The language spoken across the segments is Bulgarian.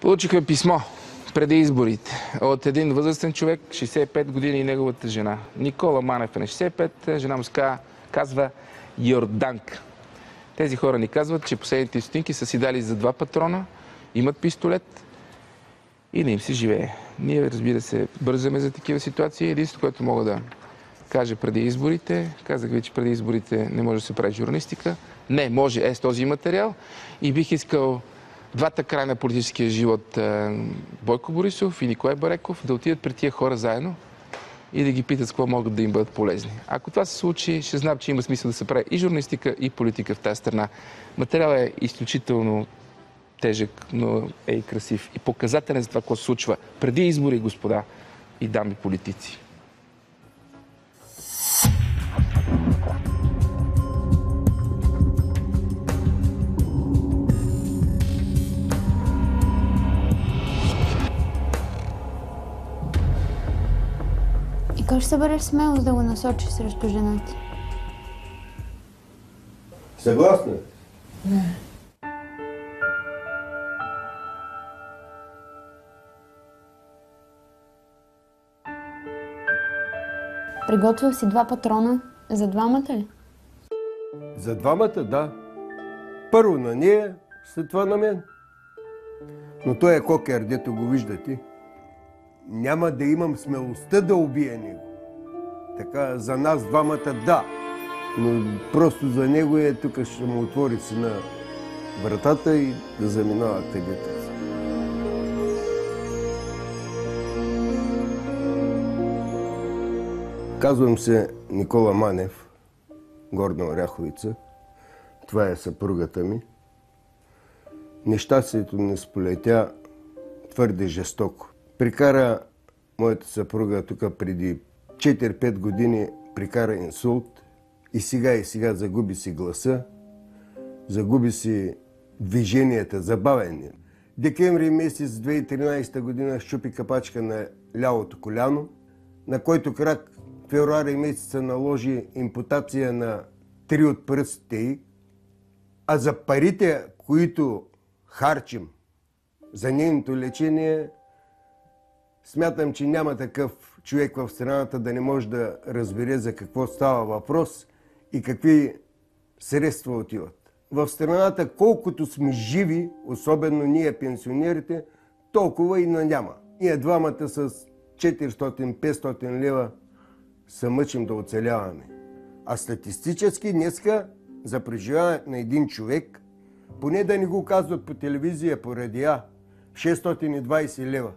Получихме писмо преди изборите от един възрастен човек, 65 години, и неговата жена. Никола Манев е на 65, жена му казва Йорданка. Тези хора ни казват, че последните стотинки са си дали за 2 патрона, имат пистолет и не им се живее. Ние, разбира се, бързаме за такива ситуации. Единството, което мога да кажа преди изборите, казах ви, че преди изборите не може да се прави журналистика. Не, може с този материал. И бих искал двата края на политическия живот, Бойко Борисов и Николай Бареков, да отидат при тия хора заедно и да ги питат с какво могат да им бъдат полезни. Ако това се случи, ще знам, че има смисъл да се прави и журналистика, и политика в тази страна. Материалът е изключително тежък, но е и красив. И показателен за това, какво се случва преди избори, господа и дами политици. И как ще се бъдеш смелост да го насочиш срещу жена ти? Съгласна? Не. Приготвил си 2 патрона за двамата ли? За двамата, да. Първо на нея, след това на мен. Но той е кокер, дето го виждате. Няма да имам смелостта да убия него. Така, за нас двамата да. Но просто за него тук ще му отвори сина вратата и да заминава където. Казвам се Никола Манев, Горна Оряховица. Това е съпругата ми. Нещастието не сполетя твърде жестоко. Прикара моята съпруга тук преди 4-5 години, прикара инсулт и сега загуби си гласа, загуби си движенията, забавени. Декември месец 2013 година щупи капачка на лявото коляно, на който крак февруари месеца наложи импутация на 3 от пръстите й, а за парите, които харчим за нейното лечение, смятам, че няма такъв човек в страната да не може да разбере за какво става въпрос и какви средства отиват. В страната, колкото сме живи, особено ние пенсионерите, толкова и няма. Ние двамата с 400-500 лева се мъчим да оцеляваме. А статистически днеска за преживяването на един човек, поне да не го казват по телевизия, по радиа, 620 лева.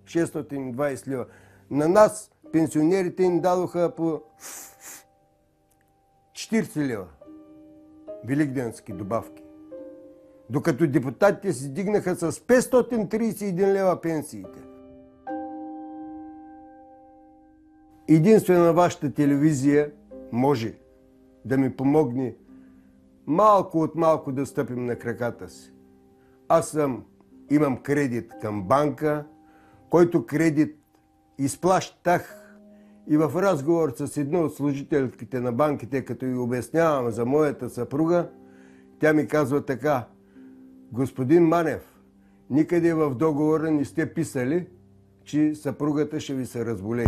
620 лева. На нас, пенсионерите, им дадоха по 40 лева. Великденски добавки. Докато депутатите си дигнаха с 531 лева пенсиите. Единствено вашата телевизия може да ми помогне малко от малко да стъпим на краката си. Аз имам кредит към банка, който кредит изплащах и в разговор с една от служителките на банките, като й обяснявам за моята съпруга, тя ми казва така: господин Манев, никъде в договора не сте писали, че съпругата ще ви се разболее.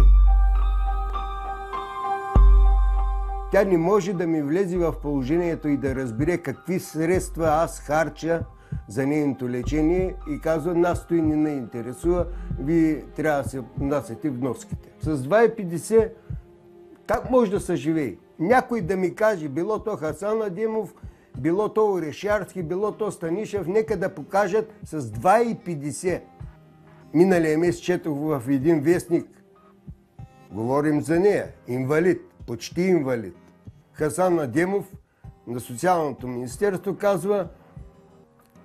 Тя не може да ми влезе в положението и да разбере какви средства аз харча за нейното лечение и казва, нас той не интересува, вие трябва да се внасяте вноските. С 2,50 как може да се живее? Някой да ми каже, било то Хасан Адемов, било то Орешарски, било то Станишев, нека да покажат с 2,50. Миналия месец четох в един вестник, говорим за нея, инвалид, почти инвалид. Хасан Адемов на Социалното министерство казва,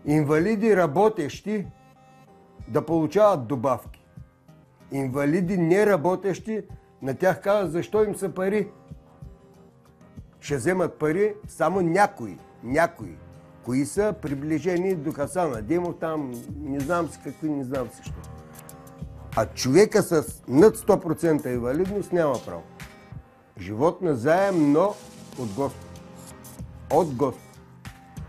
инвалиди работещи да получават добавки. Инвалиди неработещи, на тях казват, защо им са пари. Ще вземат пари само някои. Кои са приближени до Хасан Адемов, там не знам с какви, не знам с що. А човека с над 100% инвалидност няма право. Живот на заем, но от Господ. От Господ.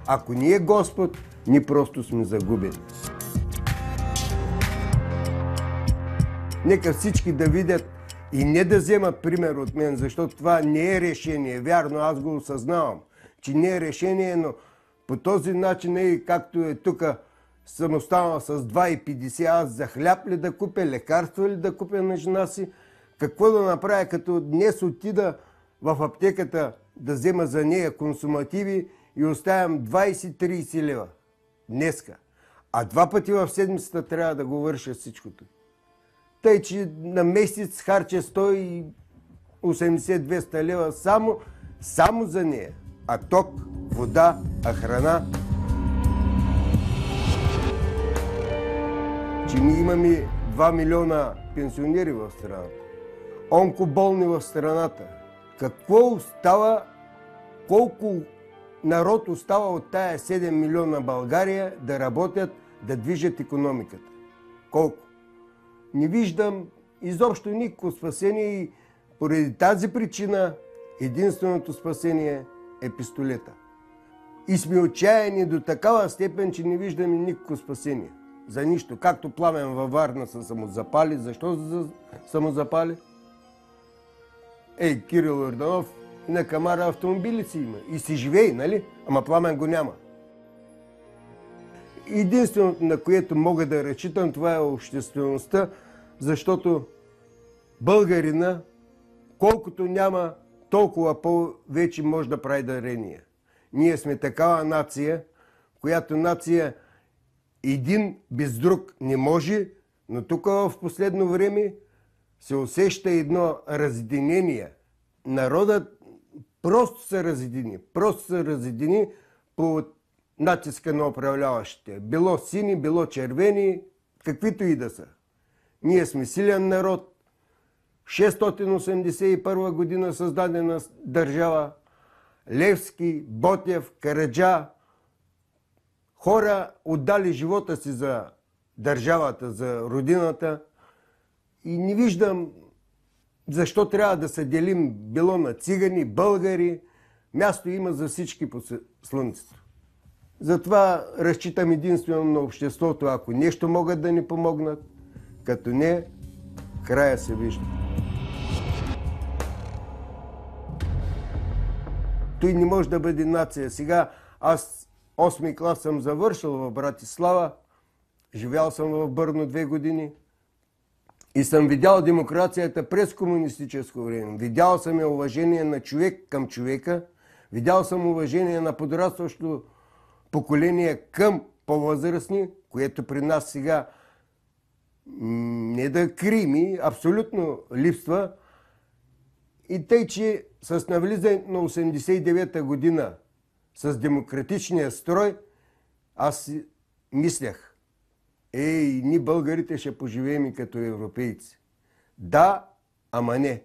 Ако не е Господ, ние просто сме загубени. Нека всички да видят и не да вземат пример от мен, защото това не е решение. Вярно, аз го осъзнавам, че не е решение, но по този начин е както е тук. Съм останал с 2,50, аз за хляб ли да купя, лекарства ли да купя на жена си, какво да направя, като днес отида в аптеката да взема за нея консумативи и оставям 20-30 лева днеска. А 2 пъти в седмицата трябва да го върша всичкото. Тъй, че на месец харча 180-200 лева само за нея. А ток, вода, а храна. Че ние имаме 2 милиона пенсионери в страната. Онкоболни в страната. Какво остава, колко народ остава от тая 7 милиона България да работят, да движат икономиката? Колко? Не виждам изобщо никакво спасение и поради тази причина единственото спасение е пистолета. И сме отчаяни до такава степен, че не виждаме никакво спасение. За нищо. Както Пламен във Варна са самозапали. Защо са самозапали? Кирил Йорданов на камара автомобили си има. И си живее, нали? Ама Пламен го няма. Единственото, на което мога да разчитам, това е обществеността, защото българина, колкото няма, толкова повече може да прави дарения. Ние сме такава нация, която нация един без друг не може, но тук в последно време се усеща едно разединение. Народът просто се разедини по натиска на управляващите. Било сини, било червени, каквито и да са. Ние сме силен народ. 681 година създадена държава. Левски, Ботев, Караджа. Хора отдали живота си за държавата, за родината. И не виждам защо трябва да се делим било на цигани, българи. Място има за всички по слънцето. Затова разчитам единствено на обществото, ако нещо могат да ни помогнат. Като не, края се вижда. Той не може да бъде нация. Сега аз 8-ми клас съм завършил в Братислава. Живял съм в Бърно 2 години. И съм видял демокрацията през комунистическо време. Видял съм уважение на човек към човека. Видял съм уважение на подрастващо поколение към по-възрастни, което при нас сега не да крими, абсолютно липсва. И тъй, че с навлизането на 89-та година, с демократичния строй, аз си мислях, ние българите ще поживеем и като европейци. Да, ама не.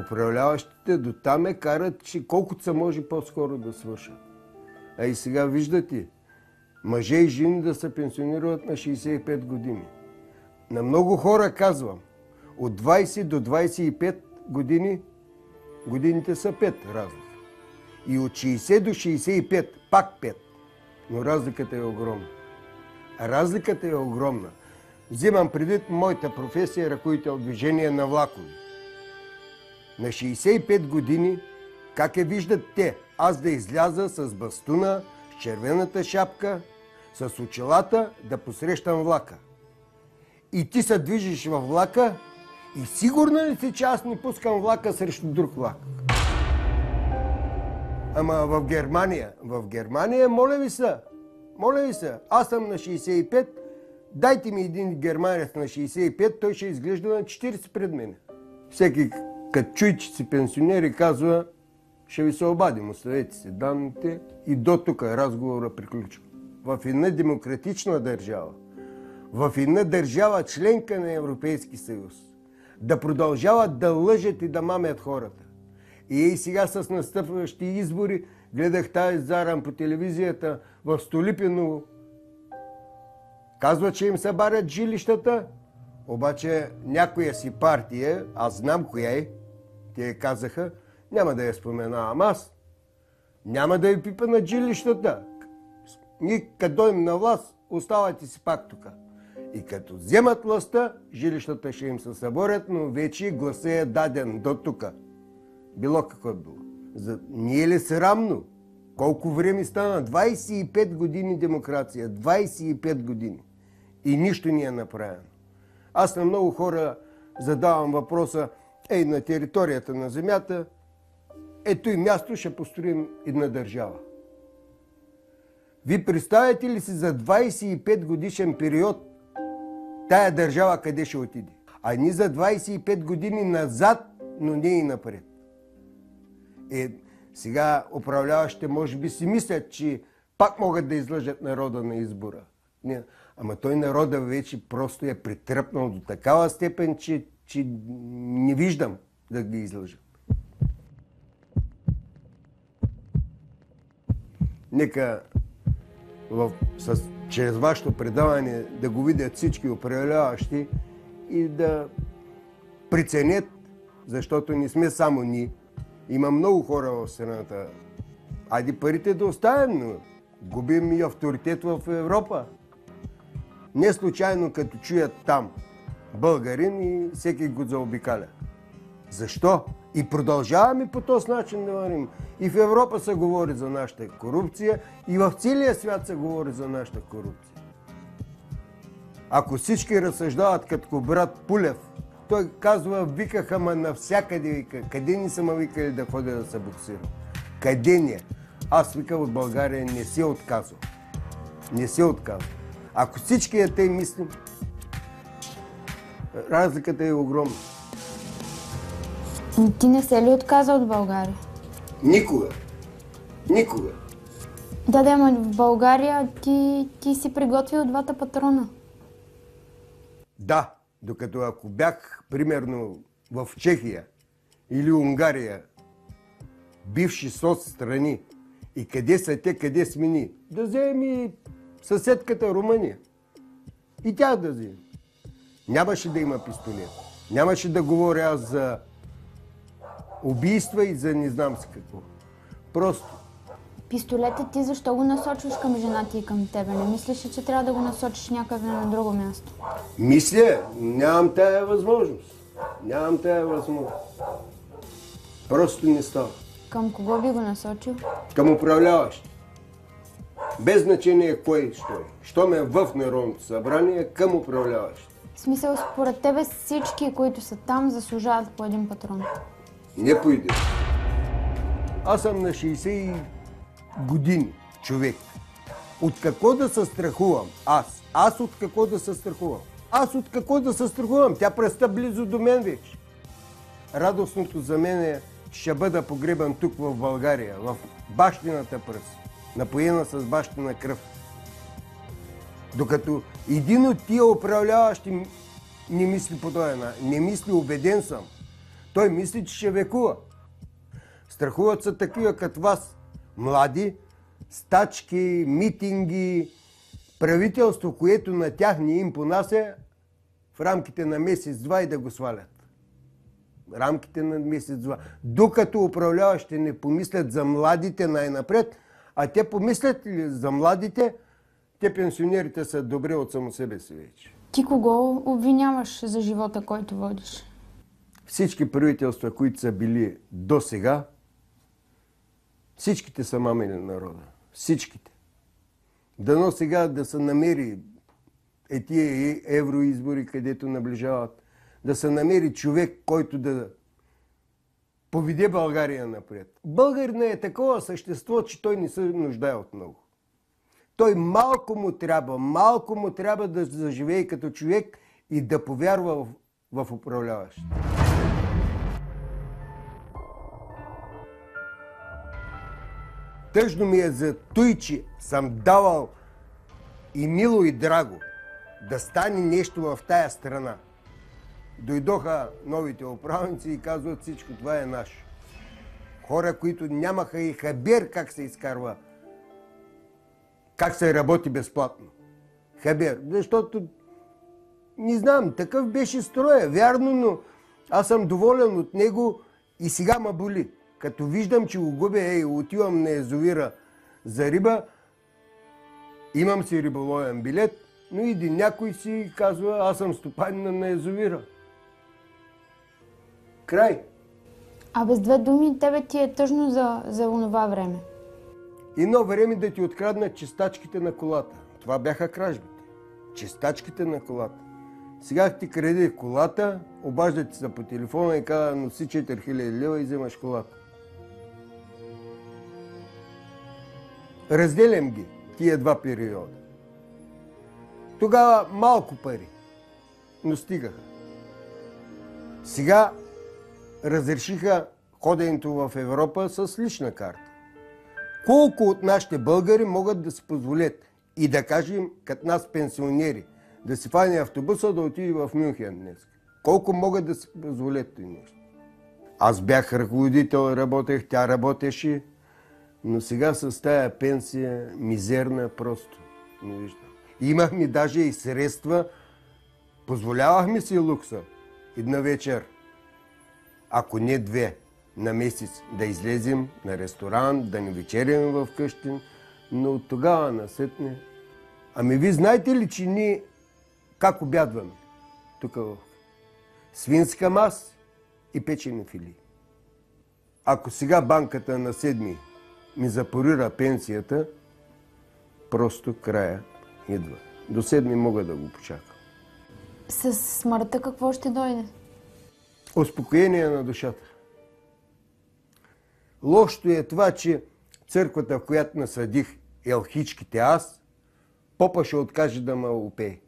Управляващите до там ме карат, че колкото се може по-скоро да свършат. А и сега виждате, мъже и жени да се пенсионират на 65 години. На много хора казвам, от 20 до 25 години, годините са 5 разлика. И от 60 до 65, пак 5. Но разликата е огромна. Разликата е огромна. Взимам предвид моята професия, ръководител движение на влакови. На 65 години, как я виждат те? Аз да изляза с бастуна, с червената шапка, с очилата, да посрещам влака. И ти се движиш във влака и сигурно ли си, че аз не пускам влака срещу друг влак? Ама в Германия, моля ви се, аз съм на 65, дайте ми един германец на 65, той ще изглежда на 40 пред мен. Всеки като чуй, че си пенсионер и казва, ще ви се обадим, оставете си данните и до тук разговора приключва. В една демократична държава, в една държава членка на Европейски съюз, да продължават да лъжат и да мамят хората. И сега с настъпващи избори гледах тази заран по телевизията в Столипиново. Казва, че им събарят жилищата, обаче някоя си партия, аз знам коя е, те казаха, няма да я споменавам аз, Няма да ви пипанат жилищата. Ние като дойдем на власт, оставате си пак тук. И като вземат властта, жилищата ще им се съборят, но вече гласът е даден до тук. Било какво било. Ние ли срамно? Колко време стана? 25 години демокрация. 25 години. И нищо не е направено. Аз на много хора задавам въпроса, на територията на земята, ето и място ще построим една държава. Ви представяте ли си за 25 годишен период тая държава къде ще отиде? А ние за 25 години назад, но не и напред. Сега управляващите може би си мислят, че пак могат да излъжат народа на избора. Не, ама той народа вече просто е притръпнал до такава степен, че не виждам да ги излъжат. Нека чрез вашето предаване да го видят всички управляващи и да преценят, защото не сме само ние. Има много хора в страната. Айде парите да оставим, но губим и авторитет в Европа. Не случайно като чуят там българин и всеки го заобикаля. Защо? И продължаваме по този начин да вървим. И в Европа се говори за нашата корупция, и в целия свят се говори за нашата корупция. Ако всички разсъждават като брат Пулев, той казва, викаха ме навсякъде, вика. Къде ни са ме викали да ходя да се боксирам? Къде не? Аз вика от България не се отказвам. Не се отказвам. Ако всички те мислим, разликата е огромна. Ти не се ли отказа от България? Никога. Никога. Да, ама в България ти си приготвил двата патрона. Да, докато ако бях, примерно, в Чехия или Унгария, бивши соцстрани, и къде са те, къде сме ние, да вземем и съседката Румъния. И тя да вземе. Нямаше да има пистолет. Нямаше да говоря аз за убийства и за не знам си какво. Просто. Пистолетът ти защо го насочваш към жената и към тебе? Не мислиш ли, че трябва да го насочиш някъде на друго място? Мисля, нямам тая възможност. Нямам тая възможност. Просто не става. Към кого би го насочил? Към управляващи. Без значение кой що е. Щом е в Народното събрание, към управляващи. В смисъл, според тебе всички, които са там, заслужават по един патрон? Не по един. Аз съм на 60 години човек. От какво да се страхувам? Аз от какво да се страхувам? Аз от какво да се страхувам? Тя преста близо до мен вече. Радостното за мен е, че ще бъда погребан тук в България, в бащината пръст, напоена с бащина кръв. Докато един от тия управляващи не мисли по този начин, не мисли, убеден съм. Той мисли, че ще векува. Страхуват са такива като вас, млади, стачки, митинги, правителство, което на тях не им понася в рамките на месец-два и да го свалят. В рамките на месец-два. Докато управляващите не помислят за младите най-напред, а те помислят ли за младите, те пенсионерите са добре от само себе си вече. Ти кого обвиняваш за живота, който водиш? Всички правителства, които са били до сега, всичките са мамени на народа. Всичките. Дано сега да се намери тия евроизбори, където наближават, да се намери човек, който да поведе България напред. Българина е такова същество, че той не се нуждае от много. Той малко му трябва да заживее като човек и да повярва в управляващите. Тъжно ми е за той, че съм давал и мило и драго да стане нещо в тая страна. Дойдоха новите управници и казват, всичко това е наше. Хора, които нямаха и хабер как се изкарва, как се работи безплатно. Хабер, защото не знам, такъв беше строя, вярно, но аз съм доволен от него и сега ме боли. Като виждам, че го губя, отивам на язовира за риба, имам си риболовен билет, но иди някой си казва, аз съм стопанин на язовира. Край. А без две думи, тебе ти е тъжно за онова време. Едно време да ти откраднат чистачките на колата. Това бяха кражбите. Чистачките на колата. Сега ти краде колата, обаждат ти се по телефона и казва, носи 4000 лева и вземаш колата. Разделям ги, тия два периода. Тогава малко пари, но стигаха. Сега разрешиха ходенето в Европа с лична карта. Колко от нашите българи могат да си позволят и да кажем, като нас пенсионери, да си фане автобуса да отиде в Мюнхен днес? Колко могат да си позволят това нещо? Аз бях ръководител, работех, тя работеше, но сега с тая пенсия мизерна просто не виждам. Имахме даже и средства, позволявахме си лукса една вечер, ако не две на месец, да излезем на ресторант, да не вечеряме в къщи, но от тогава насетне. Ами ви знаете ли, че ние как обядваме тук в свинска мас и печени филии? Ако сега банката на 7 ми запорира пенсията, просто края идва. До 7 мога да го почакам. С смъртта какво ще дойде? Успокоение на душата. Лошото е това, че църквата, в която насъдих елхичките аз, попа ще откаже да ме опее.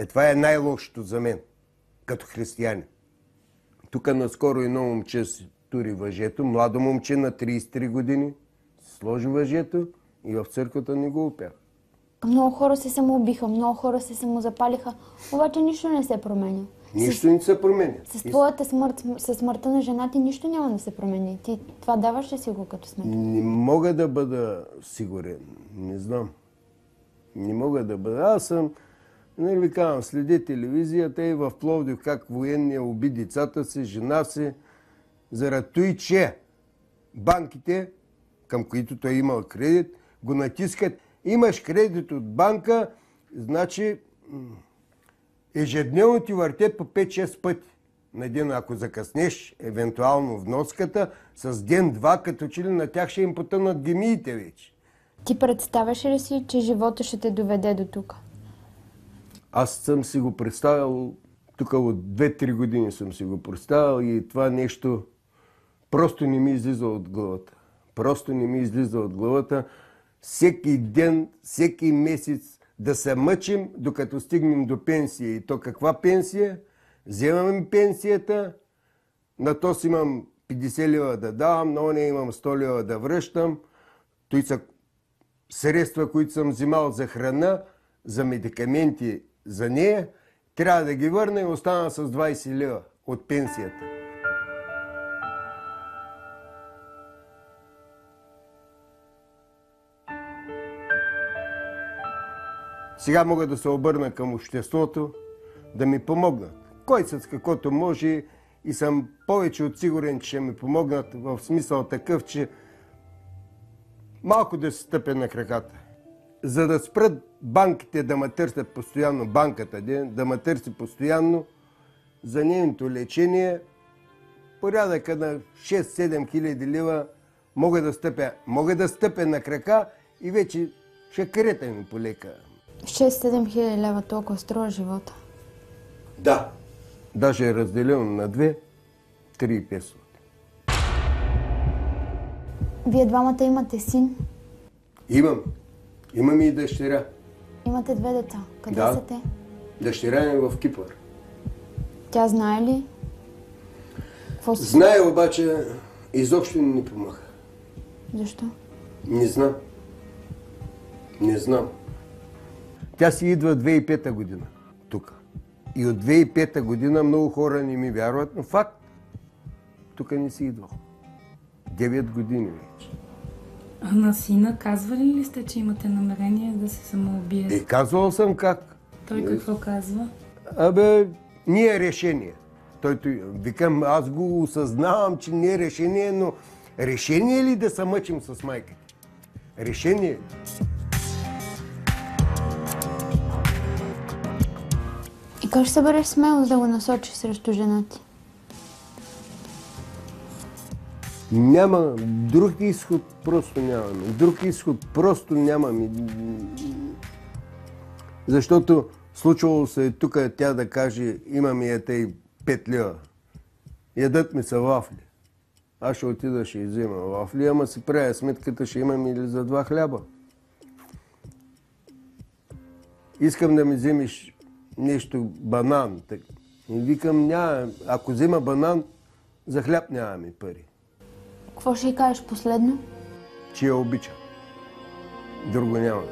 Това е най-лошото за мен, като християнин. Тук наскоро едно момче си тури въжето, младо момче на 33 години, сложи въжето и в църквата не го опях. Много хора се самоубиха, много хора се самозапалиха, обаче нищо не се променя. Нищо не се променя. С твоята смърт, със смъртта на жена ти нищо няма да се промени. Ти това даваш ли си го като сметка? Не мога да бъда сигурен. Не знам. Не мога да бъда. Аз съм, нали ви казвам, следя телевизията и в Пловдив как военния уби децата си, жена си, заради той, че банките, към които той имал кредит, го натискат. Имаш кредит от банка, значи ежедневно ти въртят по 5-6 пъти на ден. Ако закъснеш, евентуално вноската, с ден-два, като че ли на тях ще им потънат гемиите вече. Ти представяш ли си, че живота ще те доведе до тук? Аз съм си го представил, тук от 2-3 години съм си го представил и това нещо просто не ми излиза от главата. Просто не ми излиза от главата. Всеки ден, всеки месец да се мъчим, докато стигнем до пенсия. И то каква пенсия? Вземаме пенсията, на то си имам 50 лева да давам, на оня имам 100 лева да връщам. Той са средства, които съм взимал за храна, за медикаменти за нея. Трябва да ги върна и остана с 20 лева от пенсията. Сега мога да се обърна към обществото, да ми помогнат. Кой с каквото може и съм повече от сигурен, че ще ми помогнат в смисъл такъв, че малко да се стъпя на краката. За да спрат банките да ме търсят постоянно, банката да ме търси постоянно за нейното лечение, порядъка на 6-7 хиляди лева мога да стъпя на крака и вече ще каретаме полека. 6-7 хиляди лева толкова струва живота. Да. Даже е разделено на 2, 3,500. Вие двамата имате син? Имам. Имам и дъщеря. Имате 2 деца. Къде Да. са те? Дъщеря ми е в Кипър. Тя знае ли? Знае, обаче изобщо не ни помага. Защо? Не знам. Не знам. Тя си идва 2005 година тук. И от 2005 година много хора не ми вярват, но факт, тук не си идвал. 9 години вече. А на сина казвали ли сте, че имате намерение да се самоубиете? Казвал съм как. Той какво казва? Не е решение. Викам, аз го осъзнавам, че не е решение, но Решение ли да се мъчим с майката? Решение. И как ще се бъдеш смелост да го насочиш срещу жена ти? Няма друг изход, просто нямаме. Друг изход просто нямаме. Защото случвало се е тук тя да каже, имам и тъй 5 лева. Ядат ми са вафли. Аз ще отида, ще иззема вафли, ама си правя сметката, ще имам или за 2 хляба. Искам да ми вземеш нещо, банан. И викам, няма, ако взема банан, за хляб нямаме пари. Какво ще й кажеш последно? Че я обичам. Друго няма.